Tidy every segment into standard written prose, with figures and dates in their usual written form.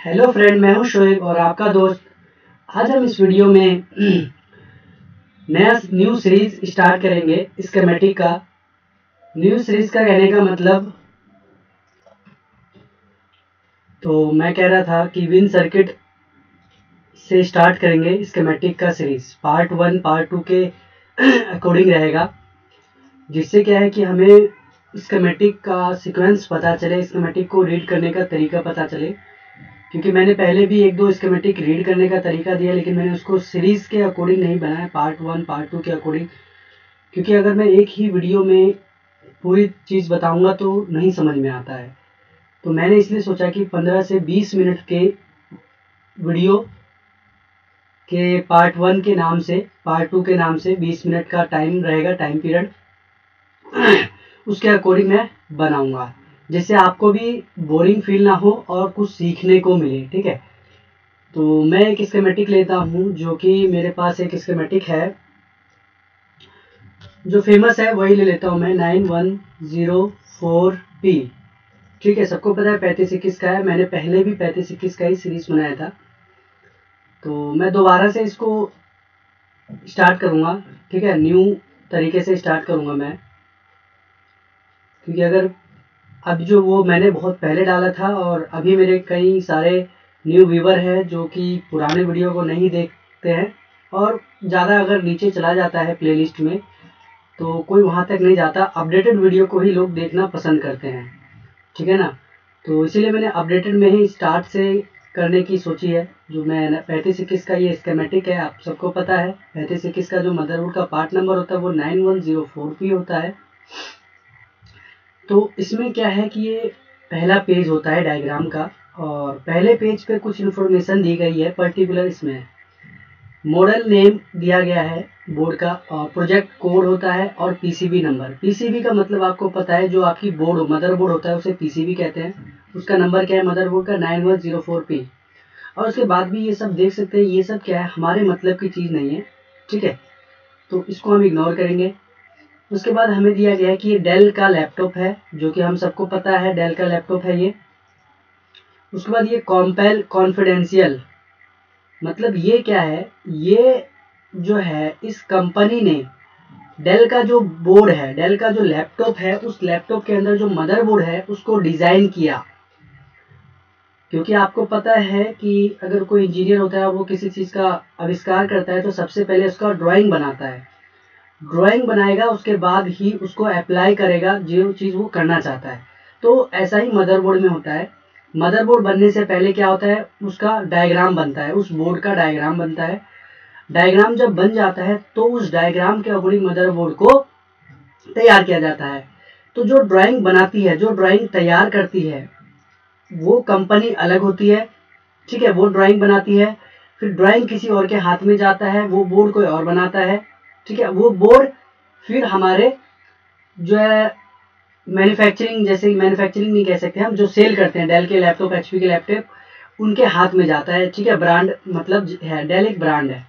Hello friend, मैं हूं शोएब और आपका दोस्त। आज हम इस वीडियो में नया न्यू सीरीज स्टार्ट करेंगे स्कीमेटिक का। न्यू सीरीज का कहने का मतलब, तो मैं कह रहा था कि विन सर्किट से स्टार्ट करेंगे स्कीमेटिक का सीरीज। पार्ट 1 पार्ट 2 के अकॉर्डिंग रहेगा, जिससे क्या है कि हमें स्कीमेटिक का सीक्वेंस पता चले, स्कीमेटिक को रीड करने का तरीका पता चले। क्योंकि मैंने पहले भी एक दो स्कीमेटिक रीड करने का तरीका दिया, लेकिन मैंने उसको सीरीज के अकॉर्डिंग नहीं बनाया, पार्ट 1 पार्ट 2 के अकॉर्डिंग। क्योंकि अगर मैं एक ही वीडियो में पूरी चीज़ बताऊंगा तो नहीं समझ में आता है। तो मैंने इसलिए सोचा कि 15 से 20 मिनट के वीडियो के पार्ट 1 के नाम से, पार्ट 2 के नाम से 20 मिनट का टाइम रहेगा, टाइम पीरियड। उसके अकॉर्डिंग मैं बनाऊंगा, जिससे आपको भी बोरिंग फील ना हो और कुछ सीखने को मिले। ठीक है, तो मैं एक स्कीमेटिक लेता हूं, जो कि मेरे पास एक स्कीमेटिक है जो फेमस है, वही ले लेता हूं मैं, 9104P। ठीक है, सबको पता है 3521 का है। मैंने पहले भी 3521 का ही सीरीज बनाया था, तो मैं दोबारा से इसको स्टार्ट करूंगा। ठीक है, न्यू तरीके से स्टार्ट करूंगा मैं, क्योंकि अगर अब जो वो मैंने बहुत पहले डाला था और अभी मेरे कई सारे न्यू व्यूवर हैं जो कि पुराने वीडियो को नहीं देखते हैं, और ज़्यादा अगर नीचे चला जाता है प्लेलिस्ट में तो कोई वहाँ तक नहीं जाता। अपडेटेड वीडियो को ही लोग देखना पसंद करते हैं। ठीक है ना, तो इसीलिए मैंने अपडेटेड में ही स्टार्ट से करने की सोची है। जो मैं 3521 का ये स्कीमेटिक है, आप सबको पता है 3521 का जो मदरबोर्ड का पार्ट नंबर होता है वो 9104P होता है। तो इसमें क्या है कि ये पहला पेज होता है डायग्राम का, और पहले पेज पे कुछ इन्फॉर्मेशन दी गई है पर्टिकुलर। इसमें मॉडल नेम दिया गया है बोर्ड का, और प्रोजेक्ट कोड होता है, और पीसीबी नंबर। पीसीबी का मतलब आपको पता है, जो आपकी बोर्ड मदरबोर्ड होता है उसे पीसीबी कहते हैं। उसका नंबर क्या है मदरबोर्ड का? 9104P। और उसके बाद भी ये सब देख सकते हैं, ये सब क्या है, हमारे मतलब की चीज़ नहीं है। ठीक है, तो इसको हम इग्नोर करेंगे। उसके बाद हमें दिया गया है कि ये डेल का लैपटॉप है, जो कि हम सबको पता है डेल का लैपटॉप है ये। उसके बाद ये कॉम्पेल कॉन्फिडेंशियल, मतलब ये क्या है, ये जो है इस कंपनी ने डेल का जो बोर्ड है, डेल का जो लैपटॉप है, उस लैपटॉप के अंदर जो मदरबोर्ड है उसको डिजाइन किया। क्योंकि आपको पता है कि अगर कोई इंजीनियर होता है और वो किसी चीज का आविष्कार करता है तो सबसे पहले उसका ड्राइंग बनाता है। ड्राइंग बनाएगा, उसके बाद ही उसको अप्लाई करेगा जो चीज़ वो करना चाहता है। तो ऐसा ही मदरबोर्ड में होता है। मदरबोर्ड बनने से पहले क्या होता है, उसका डायग्राम बनता है, उस बोर्ड का डायग्राम बनता है। डायग्राम जब बन जाता है तो उस डायग्राम के अकॉर्डिंग मदरबोर्ड को तैयार किया जाता है। तो जो ड्राइंग बनाती है, जो ड्राइंग तैयार करती है, वो कंपनी अलग होती है। ठीक है, वो ड्राइंग बनाती है, फिर ड्राइंग किसी और के हाथ में जाता है, वो बोर्ड कोई और बनाता है। ठीक है, वो बोर्ड फिर हमारे जो है मैन्युफैक्चरिंग, जैसे मैन्युफैक्चरिंग नहीं कह सकते हम, जो सेल करते हैं डेल के लैपटॉप, एचपी के लैपटॉप, उनके हाथ में जाता है। ठीक है, ब्रांड मतलब है, डेल एक ब्रांड है।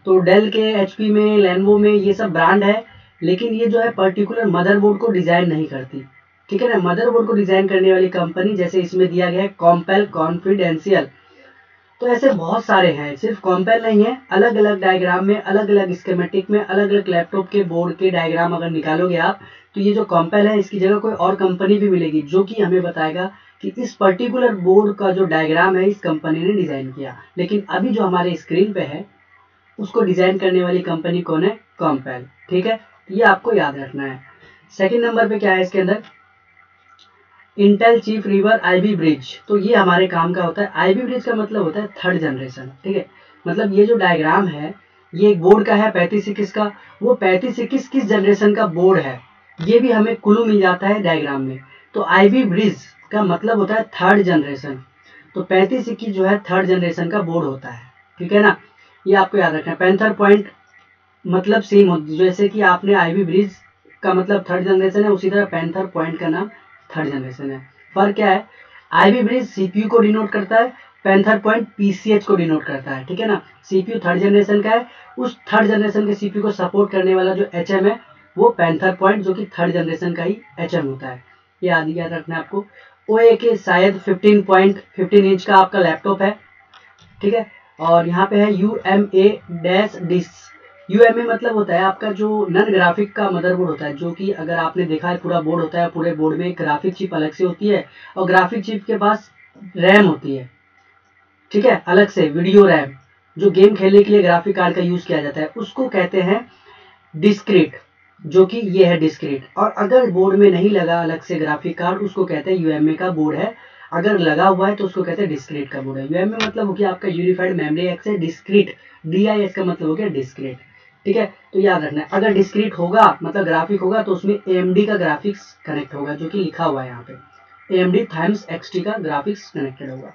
तो डेल के, एचपी में, लेनोवो में, ये सब ब्रांड है, लेकिन ये जो है पर्टिकुलर मदरबोर्ड को डिजाइन नहीं करती। ठीक है ना, मदरबोर्ड को डिजाइन करने वाली कंपनी, जैसे इसमें दिया गया है कॉम्पेल कॉन्फिडेंशियल। तो ऐसे बहुत सारे हैं, सिर्फ कॉम्पेल नहीं है, अलग अलग डायग्राम में, अलग अलग स्कीमेटिक में, अलग अलग लैपटॉप के बोर्ड के डायग्राम अगर निकालोगे आप, तो ये जो कॉम्पेल है इसकी जगह कोई और कंपनी भी मिलेगी, जो कि हमें बताएगा कि इस पर्टिकुलर बोर्ड का जो डायग्राम है इस कंपनी ने डिजाइन किया। लेकिन अभी जो हमारे स्क्रीन पे है उसको डिजाइन करने वाली कंपनी कौन है? कॉम्पेल। ठीक है, ये आपको याद रखना है। सेकेंड नंबर पे क्या है इसके अंदर? Intel chief river IB bridge. तो ये हमारे काम का होता है। आईबी ब्रिज का मतलब होता है थर्ड जनरेशन। ठीक है, मतलब ये जो डायग्राम है ये एक बोर्ड का है 3521 का। वो 3521 किस जनरेशन का बोर्ड है ये भी हमें क्लू मिल जाता है डायग्राम में। तो आईबी ब्रिज का मतलब होता है थर्ड जनरेशन। तो 3521 जो है थर्ड जनरेशन का बोर्ड होता है। ठीक है ना, ये आपको याद रखना है। पैंथर पॉइंट मतलब सेम हो, जैसे कि आपने आईबी ब्रिज का मतलब थर्ड जनरेशन है, उसी तरह पैंथर पॉइंट का नाम थर्ड जनरेशन है। फर्क क्या है? आईबी ब्रिज सीपीयू को डिनोट करता है, पैंथर पॉइंट पीसीएच को डिनोट करता है। ठीक है ना, सीपीयू थर्ड जनरेशन का है, उस थर्ड जनरेशन के सीपीयू को सपोर्ट करने वाला जो एचएम है वो पैंथर पॉइंट, जो कि थर्ड जनरेशन का ही एचएम होता है। ये आदि याद रखना है आपको। OA के शायद 15.15 इंच का आपका लैपटॉप है, ठीक है। और यहाँ पे है UMA-DIS। UMA मतलब होता है आपका जो नन ग्राफिक का मदरबोर्ड होता है, जो कि अगर आपने देखा है पूरा बोर्ड होता है, पूरे बोर्ड में ग्राफिक चिप अलग से होती है और ग्राफिक चिप के पास रैम होती है, ठीक है, अलग से वीडियो रैम, जो गेम खेलने के लिए ग्राफिक कार्ड का यूज किया जाता है, उसको कहते हैं डिस्क्रीट, जो कि ये है डिस्क्रीट। और अगर बोर्ड में नहीं लगा अलग से ग्राफिक कार्ड, उसको कहते हैं यूएमए का बोर्ड है। अगर लगा हुआ है तो उसको कहते हैं डिस्क्रीट का बोर्ड है। यूएमए मतलब हो गया आपका unified memory access, discrete DIS का मतलब हो गया डिस्क्रीट, ठीक है। तो याद रखना है, अगर डिस्क्रीट होगा मतलब ग्राफिक होगा तो उसमें AMD का ग्राफिक्स कनेक्ट होगा, जो कि लिखा हुआ है यहाँ पे AMD थाइम्स XT का ग्राफिक्स कनेक्टेड होगा।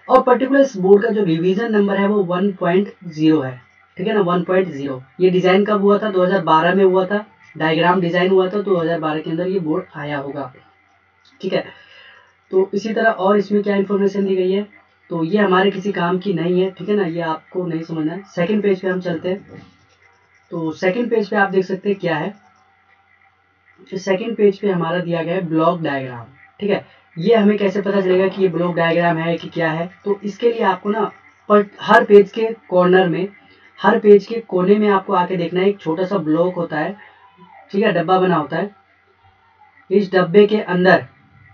और पर्टिकुलर इस बोर्ड का जो रिवीजन नंबर है वो 1.0 है, ठीक है ना, 1.0। ये डिजाइन कब हुआ था? 2012 में हुआ था, डायग्राम डिजाइन हुआ था, 2012 के अंदर ये बोर्ड आया होगा, ठीक है। तो इसी तरह और इसमें क्या इन्फॉर्मेशन दी गई है, तो ये हमारे किसी काम की नहीं है, ठीक है ना, ये आपको नहीं समझना है। सेकंड पेज पे हम चलते हैं। तो सेकंड पेज पे आप देख सकते हैं क्या है। सेकंड पेज पे हमारा दिया गया है ब्लॉक डायग्राम, ठीक है। ये हमें कैसे पता चलेगा कि ये ब्लॉक डायग्राम है कि क्या है? तो इसके लिए आपको ना हर पेज के कॉर्नर में, हर पेज के कोने में आपको आके देखना है, एक छोटा सा ब्लॉक होता है, ठीक है, डब्बा बना होता है। इस डब्बे के अंदर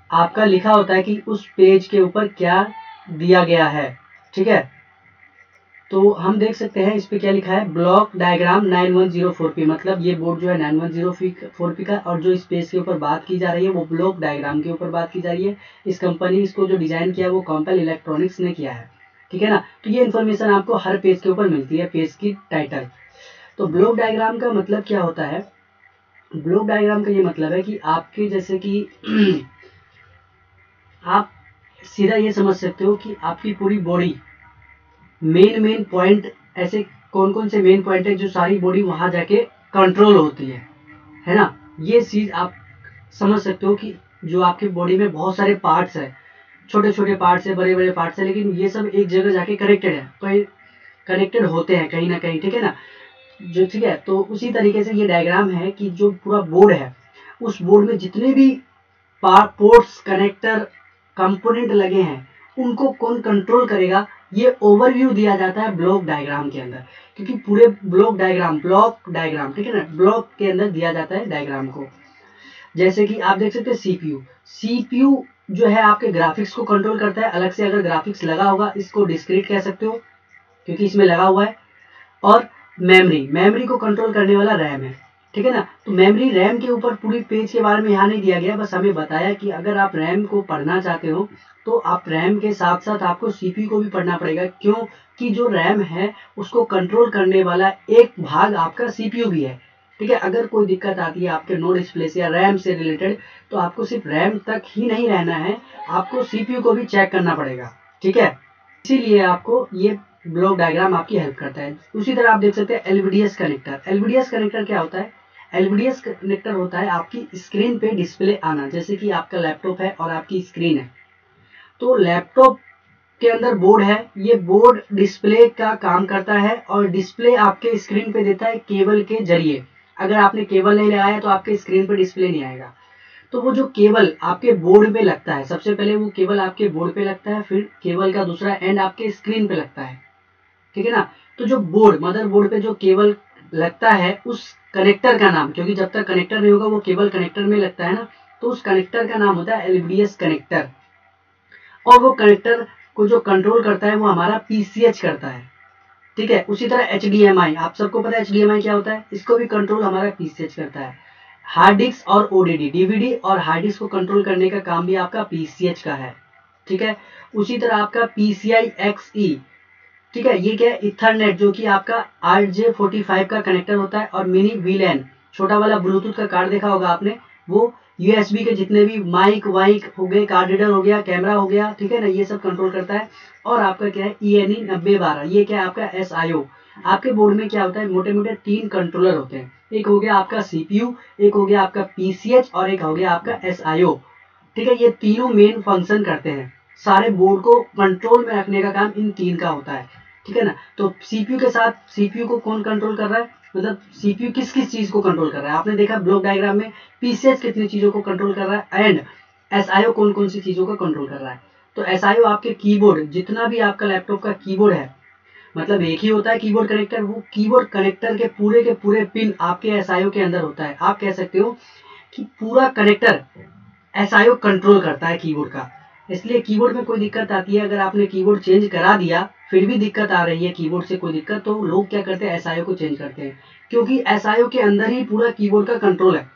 आपका लिखा होता है कि उस पेज के ऊपर क्या दिया गया है, ठीक है। तो हम देख सकते हैं इस पे क्या लिखा है, ब्लॉक डायग्राम 9104P, मतलब ये बोर्ड जो है 9104P का, और जो इस पेज के ऊपर बात की जा रही है वो ब्लॉक डायग्राम के ऊपर बात की जा रही है। इस कंपनी इसको जो डिजाइन किया वो कॉम्पेल इलेक्ट्रॉनिक्स ने किया है, ठीक है ना। तो ये इन्फॉर्मेशन आपको हर पेज के ऊपर मिलती है, पेज की टाइटल। तो ब्लॉक डायग्राम का मतलब क्या होता है? ब्लॉक डायग्राम का ये मतलब है कि आपके जैसे कि आप सीधा ये समझ सकते हो कि आपकी पूरी बॉडी मेन पॉइंट, ऐसे कौन कौन से मेन पॉइंट है जो सारी बॉडी वहां जाके कंट्रोल होती है ना। ये चीज आप समझ सकते हो कि जो आपकी बॉडी में बहुत सारे पार्ट्स है, छोटे छोटे पार्ट्स है, बड़े बड़े पार्ट्स है, लेकिन ये सब एक जगह जाके कनेक्टेड है, कहीं कनेक्टेड होते हैं कहीं ना कहीं, ठीक है ना, जो, ठीक है। तो उसी तरीके से ये डायग्राम है कि जो पूरा बोर्ड है, उस बोर्ड में जितने भी पोर्ट्स, कनेक्टर, कंपोनेंट लगे हैं, उनको कौन कंट्रोल करेगा, ये ओवरव्यू दिया जाता है ब्लॉक डायग्राम के अंदर। क्योंकि पूरे ब्लॉक डायग्राम, ठीक है ना, ब्लॉक के अंदर दिया जाता है डायग्राम को। जैसे कि आप देख सकते हैं सीपीयू जो है आपके ग्राफिक्स को कंट्रोल करता है। अलग से अगर ग्राफिक्स लगा होगा, इसको डिस्क्रीट कह सकते हो क्योंकि इसमें लगा हुआ है। और मेमोरी को कंट्रोल करने वाला रैम है, ठीक है ना। तो मेमोरी रैम के ऊपर पूरी पेज के बारे में यहाँ नहीं दिया गया, बस हमें बताया कि अगर आप रैम को पढ़ना चाहते हो तो आप रैम के साथ साथ आपको सीपीयू को भी पढ़ना पड़ेगा, क्यों कि जो रैम है उसको कंट्रोल करने वाला एक भाग आपका सीपीयू भी है, ठीक है। अगर कोई दिक्कत आती है आपके नो डिस्प्ले से या रैम से रिलेटेड, तो आपको सिर्फ रैम तक ही नहीं रहना है, आपको सीपीयू को भी चेक करना पड़ेगा, ठीक है। इसीलिए आपको ये ब्लॉक डायग्राम आपकी हेल्प करता है। उसी तरह आप देख सकते हैं एलवीडीएस कनेक्टर। एलवीडीएस कनेक्टर क्या होता है? एलवीडीएस कनेक्टर होता है आपकी स्क्रीन पे डिस्प्ले आना, जैसे कि आपका लैपटॉप है और आपकी स्क्रीन है, तो लैपटॉप के अंदर बोर्ड है, ये बोर्ड डिस्प्ले का काम करता है और डिस्प्ले आपके स्क्रीन पे देता है केबल के जरिए। अगर आपने केबल नहीं लगाया तो आपके स्क्रीन पे डिस्प्ले नहीं आएगा। तो वो जो केबल आपके बोर्ड पे लगता है, सबसे पहले वो केबल आपके बोर्ड पे लगता है, फिर केबल का दूसरा एंड आपके स्क्रीन पे लगता है, ठीक है ना। तो जो बोर्ड, मदरबोर्ड पे जो केबल लगता है, उस कनेक्टर का नाम, क्योंकि जब तक कनेक्टर नहीं होगा वो केबल कनेक्टर में लगता है ना, तो उस कनेक्टर का नाम होता है एलवीडीएस कनेक्टर। और वो कनेक्टर को जो कंट्रोल करता है वो हमारा पीसीएच करता है, ठीक है। उसी तरह एचडीएमआई, आप सबको पता है एचडीएमआई क्या होता है, इसको भी कंट्रोल हमारा पीसीएच करता है। हार्ड डिस्क और ओडीडी, डीवीडी और हार्ड डिस्क को कंट्रोल करने का काम भी आपका पीसीएच का है, ठीक है। उसी तरह आपका पीसीआई एक्सई, ठीक है, ये क्या है, इथरनेट, जो कि आपका RJ45 का कनेक्टर होता है। और मिनी वीलैन, छोटा वाला ब्लूटूथ का कार्ड देखा होगा आपने, वो यूएसबी के जितने भी माइक वाइक हो गए, कार्ड रीडर हो गया, कैमरा हो गया, ठीक है ना, ये सब कंट्रोल करता है। और आपका क्या है ENE 9012, ये क्या है आपका SIO। आपके बोर्ड में क्या होता है, मोटे मोटे 3 कंट्रोलर होते हैं, एक हो गया आपका CPU, एक हो गया आपका PCH और एक हो गया आपका SIO, ठीक है। ये तीनों मेन फंक्शन करते हैं, सारे बोर्ड को कंट्रोल में रखने का काम इन 3 का होता है, ठीक है ना। तो सीपीयू के साथ, सीपीयू को कौन कंट्रोल कर रहा है, मतलब सीपीयू किस किस चीज को कंट्रोल कर रहा है, आपने देखा ब्लॉक डायग्राम में पीसीएच कितनी चीजों को कंट्रोल कर रहा है, एंड SIO कौन कौन सी चीज़ों का कंट्रोल कर रहा है। तो SIO आपके कीबोर्ड, जितना भी आपका लैपटॉप का कीबोर्ड है, मतलब एक ही होता है कीबोर्ड कनेक्टर, वो कीबोर्ड कनेक्टर के पूरे पिन आपके SIO के अंदर होता है। आप कह सकते हो कि पूरा कनेक्टर SIO कंट्रोल करता है कीबोर्ड का। इसलिए कीबोर्ड में कोई दिक्कत आती है, अगर आपने कीबोर्ड चेंज करा दिया फिर भी दिक्कत आ रही है, कीबोर्ड से कोई दिक्कत, तो लोग क्या करते हैं, SIO को चेंज करते हैं, क्योंकि SIO के अंदर ही पूरा कीबोर्ड का कंट्रोल है।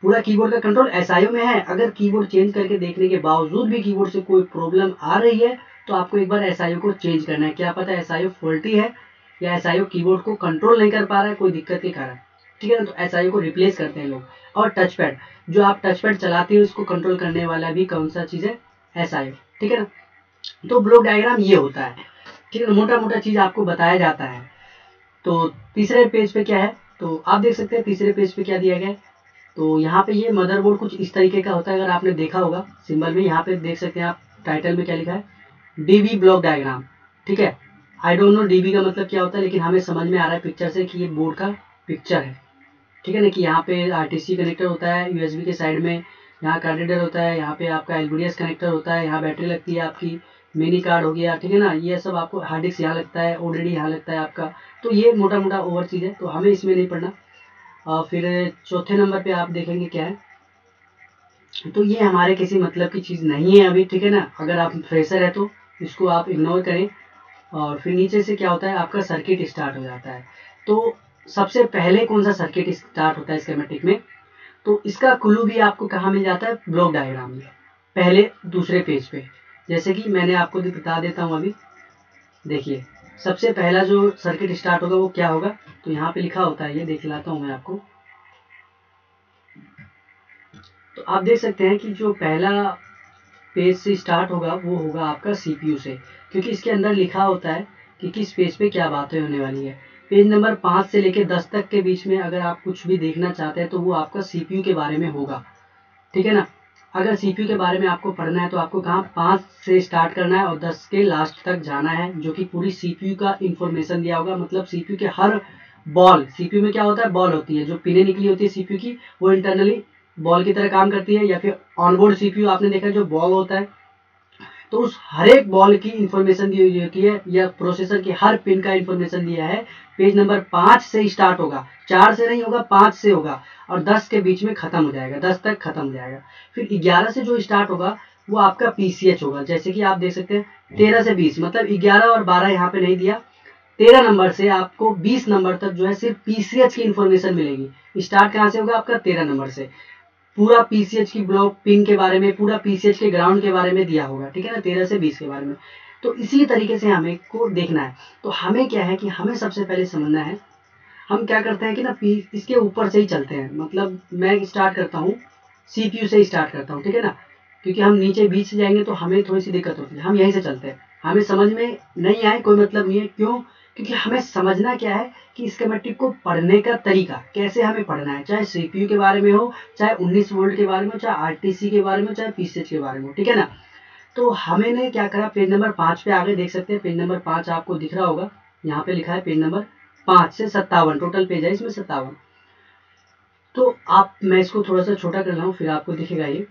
पूरा कीबोर्ड का कंट्रोल SIO में है। अगर कीबोर्ड चेंज करके देखने के बावजूद भी कीबोर्ड से कोई प्रॉब्लम आ रही है तो आपको एक बार SIO को चेंज करना है। क्या पता SIO फॉल्टी है या SIO कीबोर्ड को कंट्रोल नहीं कर पा रहा है कोई दिक्कत के कारण, ठीक है ना। तो SIO को रिप्लेस करते हैं लोग। और टच पैड, जो आप टच पैड चलाते हो इसको कंट्रोल करने वाला भी कौन सा चीज़ है, SIO, ठीक है ना। तो ब्लॉक डायग्राम ये होता है, ठीक है, मोटा मोटा चीज़ आपको बताया जाता है। तो तीसरे पेज पे क्या है, तो आप देख सकते हैं तीसरे पेज पे क्या दिया गया है। तो यहाँ पे ये मदरबोर्ड कुछ इस तरीके का होता है, अगर आपने देखा होगा सिंबल में, यहाँ पे देख सकते हैं आप टाइटल में क्या लिखा है, DB ब्लॉक डायग्राम, ठीक है। आई डोंट नो DB का मतलब क्या होता है, लेकिन हमें समझ में आ रहा है पिक्चर से कि ये बोर्ड का पिक्चर है, ठीक है ना। कि यहाँ पे RTC कनेक्टर होता है USB के साइड में, यहाँ कार्ड रीडर होता है, यहाँ पे आपका LVDS कनेक्टर होता है, यहाँ बैटरी लगती है आपकी, मिनी कार्ड हो गया, ठीक है ना। ये सब आपको हार्ड डिस्क यहाँ लगता है, ODD यहाँ लगता है आपका। तो ये मोटा मोटा ओवर चीज़ है, तो हमें इसमें नहीं पढ़ना। और फिर चौथे नंबर पे आप देखेंगे क्या है, तो ये हमारे किसी मतलब की चीज़ नहीं है अभी, ठीक है ना। अगर आप फ्रेशर है तो इसको आप इग्नोर करें। और फिर नीचे से क्या होता है, आपका सर्किट स्टार्ट हो जाता है। तो सबसे पहले कौन सा सर्किट स्टार्ट होता है स्कीमेटिक में, तो इसका क्लू भी आपको कहाँ मिल जाता है, ब्लॉक डायग्राम में, पहले दूसरे पेज पे। जैसे कि मैंने आपको बता देता हूँ अभी, देखिए सबसे पहला जो सर्किट स्टार्ट होगा वो क्या होगा, तो यहाँ पे लिखा होता है, ये देख लाता हूँ मैं आपको। तो आप देख सकते हैं कि जो पहला पेज से स्टार्ट होगा वो होगा आपका CPU से, क्योंकि इसके अंदर लिखा होता है कि किस पेज पे क्या बातें होने वाली है। पेज नंबर 5 से लेकर 10 तक के बीच में अगर आप कुछ भी देखना चाहते हैं तो वो आपका CPU के बारे में होगा, ठीक है ना। अगर CPU के बारे में आपको पढ़ना है तो आपको कहाँ 5 से स्टार्ट करना है और 10 के लास्ट तक जाना है, जो कि पूरी CPU का इंफॉर्मेशन दिया होगा। मतलब CPU के हर बॉल, CPU में क्या होता है, बॉल होती है, जो पिने निकली होती है CPU की, वो इंटरनली बॉल की तरह काम करती है। या फिर ऑनबोर्ड CPU आपने देखा जो बॉल होता है, तो उस हर एक बॉल की इंफॉर्मेशन दी हुई होती है, या प्रोसेसर की हर पिन का इंफॉर्मेशन दिया है। पेज नंबर 5 से स्टार्ट होगा, 4 से नहीं होगा, 5 से होगा, और 10 के बीच में खत्म हो जाएगा, 10 तक खत्म हो जाएगा। फिर 11 से जो स्टार्ट होगा वो आपका PCH होगा। जैसे कि आप देख सकते हैं 13 से 20, मतलब 11 और 12 यहाँ पे नहीं दिया, 13 नंबर से आपको 20 नंबर तक जो है सिर्फ PCH की इंफॉर्मेशन मिलेगी। स्टार्ट कहाँ से होगा आपका, 13 नंबर से। पूरा PCH की ब्लॉक पिन के बारे में, पूरा PCH के ग्राउंड के बारे में दिया होगा, ठीक है ना, 13 से 20 के बारे में। तो इसी तरीके से हमें को देखना है। तो हमें क्या है कि हमें सबसे पहले समझना है, हम क्या करते हैं कि ना इसके ऊपर से ही चलते हैं। मतलब मैं स्टार्ट करता हूँ CPU से स्टार्ट करता हूँ, ठीक है ना, क्योंकि हम नीचे बीच से जाएंगे तो हमें थोड़ी सी दिक्कत होती है। हम यहीं से चलते हैं, हमें समझ में नहीं आए कोई मतलब नहीं है, क्यों, क्योंकि हमें समझना क्या है कि स्कीमेटिक को पढ़ने का तरीका कैसे हमें पढ़ना है, चाहे CPU के बारे में हो, चाहे 19 वोल्ट के बारे में हो, चाहे RTC के बारे में, चाहे PCH के बारे में हो, ठीक है ना। तो हमने क्या करा, पेज नंबर 5 पे आगे देख सकते हैं, पेज नंबर 5 आपको दिख रहा होगा, यहाँ पे लिखा है पेज नंबर 5 से 57, टोटल पेज है इसमें 57। तो आप, मैं इसको थोड़ा सा छोटा कर रहा हूँ फिर आपको दिखेगा ये।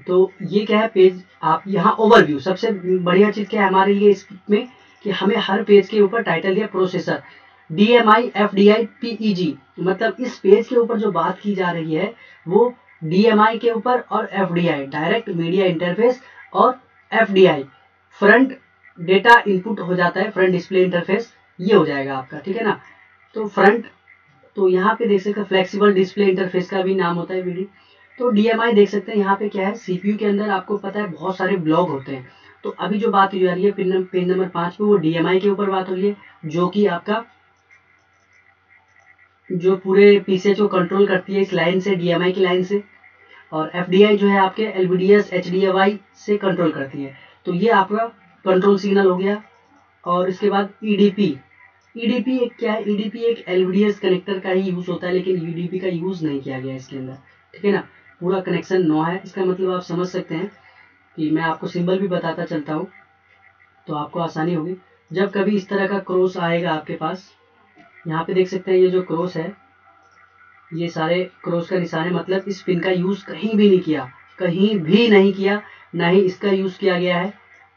तो ये क्या है पेज, आप यहाँ ओवरव्यू, सबसे बढ़िया चीज़ क्या है हमारे लिए इसमें, कि हमें हर पेज के ऊपर टाइटल दिया प्रोसेसर DMI FDI PEG। मतलब इस पेज के ऊपर जो बात की जा रही है वो DMI के ऊपर और FDI डायरेक्ट मीडिया इंटरफेस, और FDI फ्रंट डेटा इनपुट हो जाता है, फ्रंट डिस्प्ले इंटरफेस, ये हो जाएगा आपका, ठीक है ना। तो फ्रंट, तो यहाँ पे देख सकते हैं फ्लेक्सिबल डिस्प्ले इंटरफेस का भी नाम होता है VD। तो DMI देख सकते हैं, यहाँ पे क्या है, CPU के अंदर आपको पता है बहुत सारे ब्लॉक होते हैं। तो अभी जो बात हो जा रही है पेज नंबर 5 पे, वो DMI के ऊपर बात हो रही है, जो कि आपका जो पूरे PCH को कंट्रोल करती है इस लाइन से, DMI की लाइन से। और FDI जो है आपके LVDS HDMI से कंट्रोल करती है। तो ये आपका कंट्रोल सिग्नल हो गया। और इसके बाद EDP, EDP एक क्या है, EDP एक LVDS कनेक्टर का ही यूज़ होता है, लेकिन EDP का यूज़ नहीं किया गया इसके अंदर, ठीक है ना। पूरा कनेक्शन नो है, इसका मतलब आप समझ सकते हैं कि मैं आपको सिंबल भी बताता चलता हूँ तो आपको आसानी होगी। जब कभी इस तरह का क्रॉस आएगा आपके पास, यहाँ पे देख सकते हैं ये जो क्रॉस है, ये सारे क्रॉस का निशान है, मतलब इस पिन का यूज़ कहीं भी नहीं किया, कहीं भी नहीं किया, ना ही इसका यूज़ किया गया है।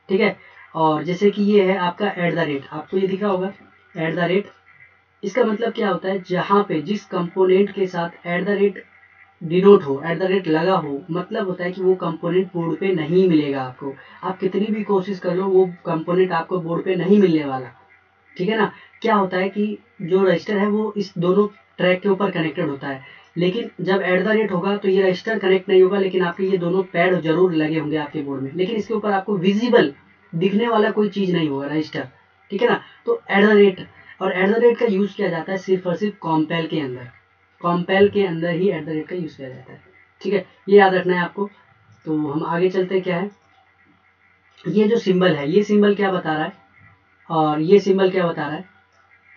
ठीक है, और जैसे कि ये है आपका @ आपको ये दिख रहा होगा @ इसका मतलब क्या होता है, जहाँ पे जिस कंपोनेंट के साथ @ डिनोट हो, @ लगा हो, मतलब होता है कि वो कंपोनेंट बोर्ड पे नहीं मिलेगा आपको। आप कितनी भी कोशिश कर लो, वो कंपोनेंट आपको बोर्ड पे नहीं मिलने वाला। ठीक है ना। क्या होता है कि जो रजिस्टर है वो इस दोनों ट्रैक के ऊपर कनेक्टेड होता है, लेकिन जब @ होगा तो ये रजिस्टर कनेक्ट नहीं होगा, लेकिन आपके ये दोनों पैड जरूर लगे होंगे आपके बोर्ड में, लेकिन इसके ऊपर आपको विजिबल दिखने वाला कोई चीज नहीं होगा रजिस्टर। ठीक है ना। तो @ और @ का यूज किया जाता है सिर्फ और सिर्फ कॉम्पेल के अंदर, कॉम्पेल के अंदर ही @ का यूज किया जाता है। ठीक है, ये याद रखना है आपको। तो हम आगे चलते हैं, क्या है ये जो सिंबल है, ये सिंबल क्या बता रहा है और ये सिंबल क्या बता रहा है।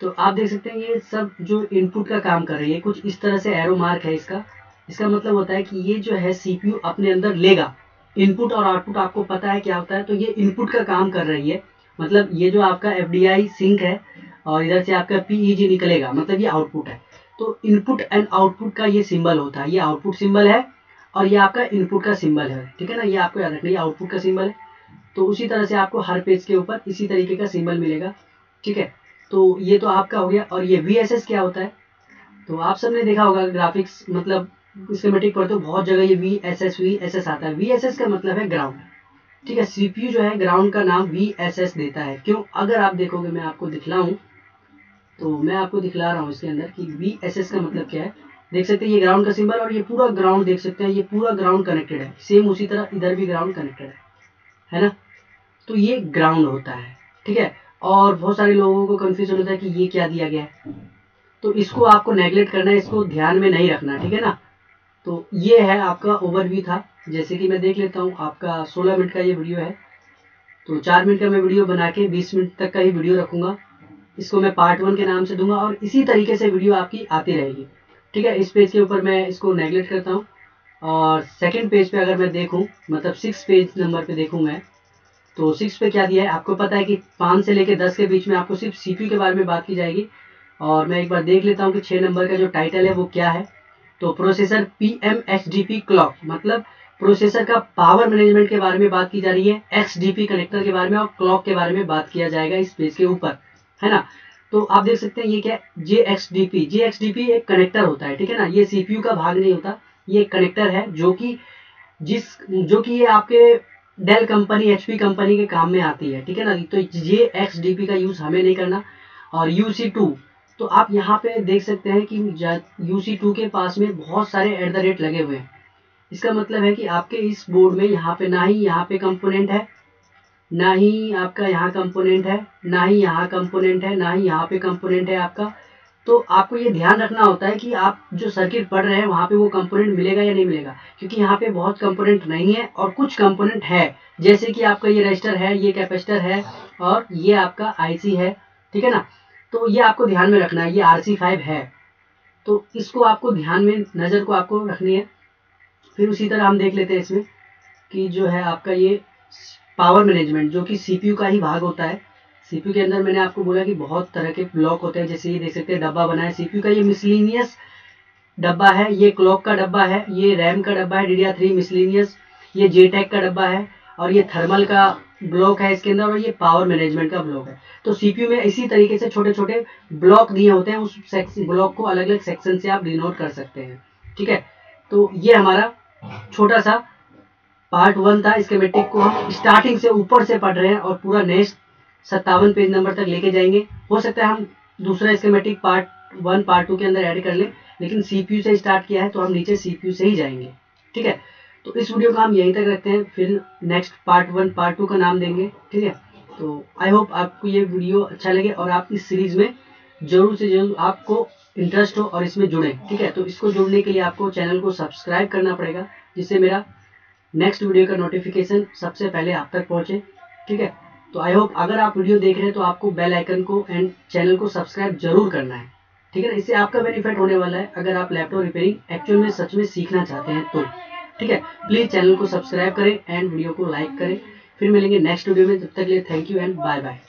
तो आप देख सकते हैं ये सब जो इनपुट का काम कर रही है, कुछ इस तरह से एरो मार्क है इसका। इसका मतलब होता है कि ये जो है सीपीयू अपने अंदर लेगा इनपुट और आउटपुट, आपको पता है क्या होता है। तो ये इनपुट का काम कर रही है, मतलब ये जो आपका FDI सिंक है और इधर से आपका PEG निकलेगा, मतलब ये आउटपुट है। तो इनपुट एंड आउटपुट का ये सिंबल होता है, ये आउटपुट सिंबल है और ये आपका इनपुट का सिंबल है। ठीक है ना, ये आपको याद रखना, ये आउटपुट का सिंबल है। तो उसी तरह से आपको हर पेज के ऊपर इसी तरीके का सिंबल मिलेगा। ठीक है, तो ये तो आपका हो गया। और ये VSS क्या होता है, तो आप सबने देखा होगा ग्राफिक्स, मतलब स्कीमेटिक पर तो बहुत जगह ये VSS आता है। VSS का मतलब है ग्राउंड। ठीक है, CPU जो है ग्राउंड का नाम VSS देता है। क्यों, अगर आप देखोगे, मैं आपको दिखलाऊं, तो मैं आपको दिखला रहा हूँ इसके अंदर कि VSS का मतलब क्या है। देख सकते हैं ये ग्राउंड का सिंबल और ये पूरा ग्राउंड देख सकते हैं, ये पूरा ग्राउंड कनेक्टेड है। सेम उसी तरह इधर भी ग्राउंड कनेक्टेड है ना। तो ये ग्राउंड होता है। ठीक है, और बहुत सारे लोगों को कंफ्यूजन होता है कि ये क्या दिया गया है, तो इसको आपको नेगलेक्ट करना है, इसको ध्यान में नहीं रखना। ठीक है ना। तो ये है आपका ओवरव्यू था। जैसे कि मैं देख लेता हूँ, आपका 16 मिनट का ये वीडियो है, तो 4 मिनट का मैं वीडियो बना के 20 मिनट तक का ही वीडियो रखूंगा। इसको मैं पार्ट 1 के नाम से दूंगा और इसी तरीके से वीडियो आपकी आती रहेगी। ठीक है, इस पेज के ऊपर मैं इसको नेगलेक्ट करता हूँ। और सेकेंड पेज पे अगर मैं देखूँ, मतलब 6 पेज नंबर पे देखूँ मैं, तो 6 पे क्या दिया है, आपको पता है कि 5 से लेकर 10 के बीच में आपको सिर्फ CPU के बारे में बात की जाएगी। और मैं एक बार देख लेता हूँ कि 6 नंबर का जो टाइटल है वो क्या है। तो प्रोसेसर PMHDP क्लॉक, मतलब प्रोसेसर का पावर मैनेजमेंट के बारे में बात की जा रही है, XDP कनेक्टर के बारे में और क्लॉक के बारे में बात किया जाएगा इस पेज के ऊपर, है ना। तो आप देख सकते हैं ये क्या है, JXDP एक कनेक्टर होता है। ठीक है ना, ये CPU का भाग नहीं होता, ये एक कनेक्टर है जो कि ये आपके डेल कंपनी, HP कंपनी के काम में आती है। ठीक है ना, तो JXDP का यूज हमें नहीं करना। और UC2, तो आप यहाँ पे देख सकते हैं कि UC2 के पास में बहुत सारे @ लगे हुए हैं। इसका मतलब है कि आपके इस बोर्ड में यहाँ पे ना ही यहाँ पे कंपोनेंट है, ना ही आपका यहाँ कंपोनेंट है, ना ही यहाँ कंपोनेंट है, ना ही यहाँ पे कंपोनेंट है आपका। तो आपको ये ध्यान रखना होता है कि आप जो सर्किट पढ़ रहे हैं वहाँ पे वो कंपोनेंट मिलेगा या नहीं मिलेगा, क्योंकि यहाँ पे बहुत कंपोनेंट नहीं है और कुछ कंपोनेंट है। जैसे कि आपका ये रजिस्टर है, ये कैपेसिटर है और ये आपका IC है। ठीक है ना, तो ये आपको ध्यान में रखना है, ये RC5 है, तो इसको आपको ध्यान में, नज़र को आपको रखनी है। फिर उसी तरह हम देख लेते हैं इसमें कि जो है आपका ये पावर मैनेजमेंट, जो कि CPU का ही भाग होता है। CPU के अंदर मैंने आपको बोला कि बहुत तरह के ब्लॉक होते हैं, जैसे ये देख सकते हैं डब्बा बना है CPU का, ये मिसलिनियस डब्बा है, ये क्लॉक का डब्बा है, ये रैम का डब्बा है DDR3 मिसलिनियस, ये JTAG का डब्बा है और ये थर्मल का ब्लॉक है इसके अंदर, और ये पावर मैनेजमेंट का ब्लॉक है। तो CPU में इसी तरीके से छोटे छोटे ब्लॉक दिए होते हैं, उस ब्लॉक को अलग अलग सेक्शन से आप डिनोट कर सकते हैं। ठीक है, तो ये हमारा छोटा सा पार्ट 1 था। स्कीमेटिक को हम स्टार्टिंग से ऊपर से पढ़ रहे हैं और पूरा नेक्स्ट 57 पेज नंबर तक लेके जाएंगे। हो सकता है हम दूसरा स्कीमेटिक पार्ट 1 पार्ट 2 के अंदर ऐड कर लें, लेकिन CPU से स्टार्ट किया है तो हम नीचे CPU से ही जाएंगे। ठीक है, तो इस वीडियो को हम यहीं तक रखते हैं, फिर नेक्स्ट पार्ट 1 पार्ट 2 का नाम देंगे। ठीक है, तो आई होप आपको ये वीडियो अच्छा लगे और आप इस सीरीज में जरूर से जरूर आपको इंटरेस्ट हो और इसमें जुड़े। ठीक है, तो इसको जुड़ने के लिए आपको चैनल को सब्सक्राइब करना पड़ेगा, जिससे मेरा नेक्स्ट वीडियो का नोटिफिकेशन सबसे पहले आप तक पहुंचे। ठीक है, तो आई होप अगर आप वीडियो देख रहे हैं तो आपको बेल आइकन को एंड चैनल को सब्सक्राइब जरूर करना है। ठीक है ना, इससे आपका बेनिफिट होने वाला है अगर आप लैपटॉप रिपेयरिंग एक्चुअल में सच में सीखना चाहते हैं तो। ठीक है, प्लीज चैनल को सब्सक्राइब करें एंड वीडियो को लाइक करें। फिर मिलेंगे नेक्स्ट वीडियो में, तब तक के लिए thank you and bye bye.